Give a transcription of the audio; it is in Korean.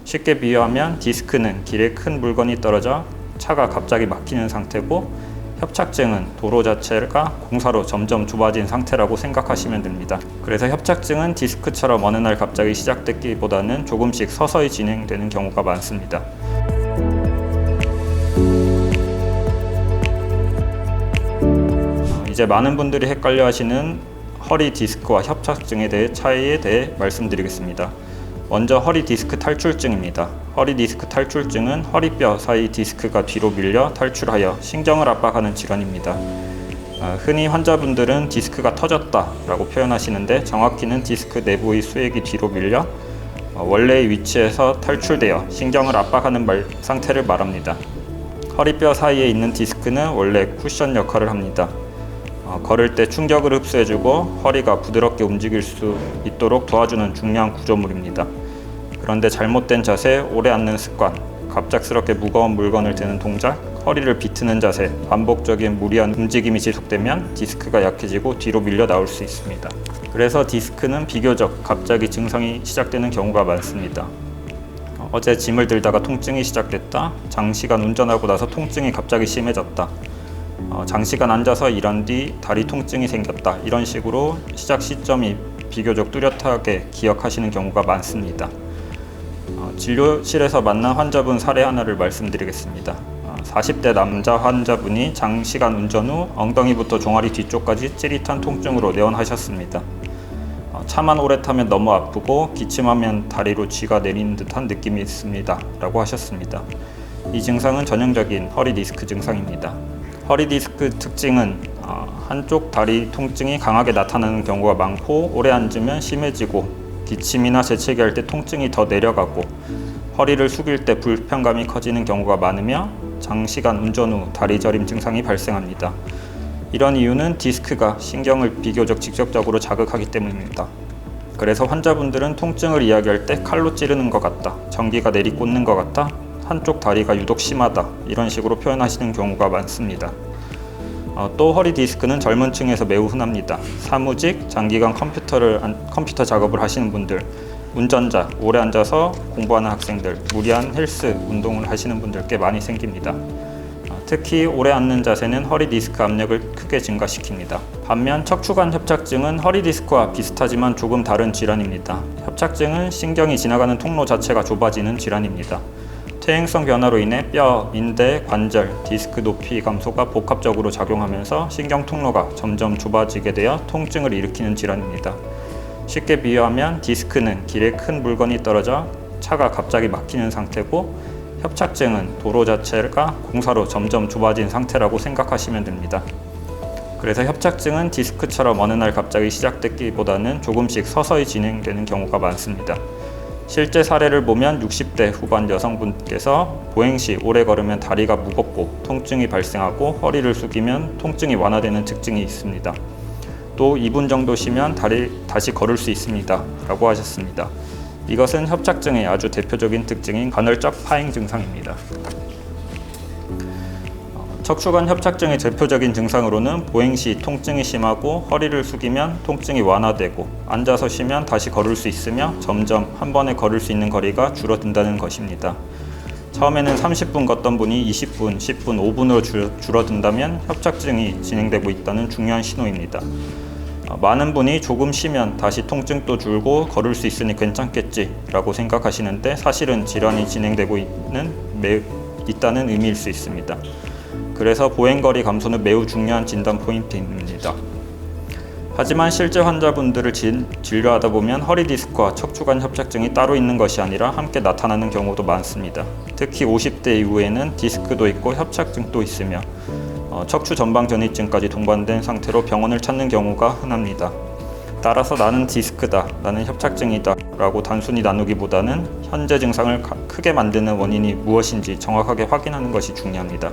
쉽게 비유하면 디스크는 길에 큰 물건이 떨어져 차가 갑자기 막히는 상태고, 협착증은 도로 자체가 공사로 점점 좁아진 상태라고 생각하시면 됩니다. 그래서 협착증은 디스크처럼 어느 날 갑자기 시작됐기보다는 조금씩 서서히 진행되는 경우가 많습니다. 이제 많은 분들이 헷갈려 하시는 허리 디스크와 협착증에 대해 차이에 대해 말씀드리겠습니다. 먼저 허리 디스크 탈출증입니다. 허리 디스크 탈출증은 허리뼈 사이 디스크가 뒤로 밀려 탈출하여 신경을 압박하는 질환입니다. 흔히 환자분들은 디스크가 터졌다 라고 표현하시는데, 정확히는 디스크 내부의 수액이 뒤로 밀려 원래의 위치에서 탈출되어 신경을 압박하는 상태를 말합니다. 허리뼈 사이에 있는 디스크는 원래 쿠션 역할을 합니다. 걸을 때 충격을 흡수해주고 허리가 부드럽게 움직일 수 있도록 도와주는 중요한 구조물입니다. 그런데 잘못된 자세, 오래 앉는 습관, 갑작스럽게 무거운 물건을 드는 동작, 허리를 비트는 자세, 반복적인 무리한 움직임이 지속되면 디스크가 약해지고 뒤로 밀려 나올 수 있습니다. 그래서 디스크는 비교적 갑자기 증상이 시작되는 경우가 많습니다. 어제 짐을 들다가 통증이 시작됐다, 장시간 운전하고 나서 통증이 갑자기 심해졌다, 장시간 앉아서 일한 뒤 다리 통증이 생겼다, 이런 식으로 시작 시점이 비교적 뚜렷하게 기억하시는 경우가 많습니다. 진료실에서 만난 환자분 사례 하나를 말씀드리겠습니다. 40대 남자 환자분이 장시간 운전 후 엉덩이부터 종아리 뒤쪽까지 찌릿한 통증으로 내원하셨습니다. 차만 오래 타면 너무 아프고 기침하면 다리로 쥐가 내리는 듯한 느낌이 있습니다 라고 하셨습니다. 이 증상은 전형적인 허리 디스크 증상입니다. 허리 디스크 특징은 한쪽 다리 통증이 강하게 나타나는 경우가 많고, 오래 앉으면 심해지고, 기침이나 재채기 할 때 통증이 더 내려가고, 허리를 숙일 때 불편감이 커지는 경우가 많으며, 장시간 운전 후 다리 저림 증상이 발생합니다. 이런 이유는 디스크가 신경을 비교적 직접적으로 자극하기 때문입니다. 그래서 환자분들은 통증을 이야기할 때 칼로 찌르는 것 같다, 전기가 내리꽂는 것 같다, 한쪽 다리가 유독 심하다, 이런 식으로 표현하시는 경우가 많습니다. 또 허리 디스크는 젊은 층에서 매우 흔합니다. 사무직, 장기간 컴퓨터 작업을 하시는 분들, 운전자, 오래 앉아서 공부하는 학생들, 무리한 헬스 운동을 하시는 분들께 많이 생깁니다. 특히 오래 앉는 자세는 허리 디스크 압력을 크게 증가시킵니다. 반면 척추관 협착증은 허리 디스크와 비슷하지만 조금 다른 질환입니다. 협착증은 신경이 지나가는 통로 자체가 좁아지는 질환입니다. 퇴행성 변화로 인해 뼈, 인대, 관절, 디스크 높이 감소가 복합적으로 작용하면서 신경 통로가 점점 좁아지게 되어 통증을 일으키는 질환입니다. 쉽게 비유하면 디스크는 길에 큰 물건이 떨어져 차가 갑자기 막히는 상태고, 협착증은 도로 자체가 공사로 점점 좁아진 상태라고 생각하시면 됩니다. 그래서 협착증은 디스크처럼 어느 날 갑자기 시작됐기보다는 조금씩 서서히 진행되는 경우가 많습니다. 실제 사례를 보면 60대 후반 여성분께서 보행 시 오래 걸으면 다리가 무겁고 통증이 발생하고, 허리를 숙이면 통증이 완화되는 특징이 있습니다. 또 2분 정도 쉬면 다시 걸을 수 있습니다 라고 하셨습니다. 이것은 협착증의 아주 대표적인 특징인 간헐적 파행 증상입니다. 척추관 협착증의 대표적인 증상으로는 보행 시 통증이 심하고, 허리를 숙이면 통증이 완화되고, 앉아서 쉬면 다시 걸을 수 있으며 점점 한 번에 걸을 수 있는 거리가 줄어든다는 것입니다. 처음에는 30분 걷던 분이 20분, 10분, 5분으로 줄어든다면 협착증이 진행되고 있다는 중요한 신호입니다. 많은 분이 조금 쉬면 다시 통증도 줄고 걸을 수 있으니 괜찮겠지 라고 생각하시는데, 사실은 질환이 진행되고 있다는 의미일 수 있습니다. 그래서 보행거리 감소는 매우 중요한 진단 포인트입니다. 하지만 실제 환자분들을 진료하다 보면 허리 디스크와 척추관 협착증이 따로 있는 것이 아니라 함께 나타나는 경우도 많습니다. 특히 50대 이후에는 디스크도 있고 협착증도 있으며 척추 전방 전이증까지 동반된 상태로 병원을 찾는 경우가 흔합니다. 따라서 나는 디스크다, 나는 협착증이다 라고 단순히 나누기보다는 현재 증상을 크게 만드는 원인이 무엇인지 정확하게 확인하는 것이 중요합니다.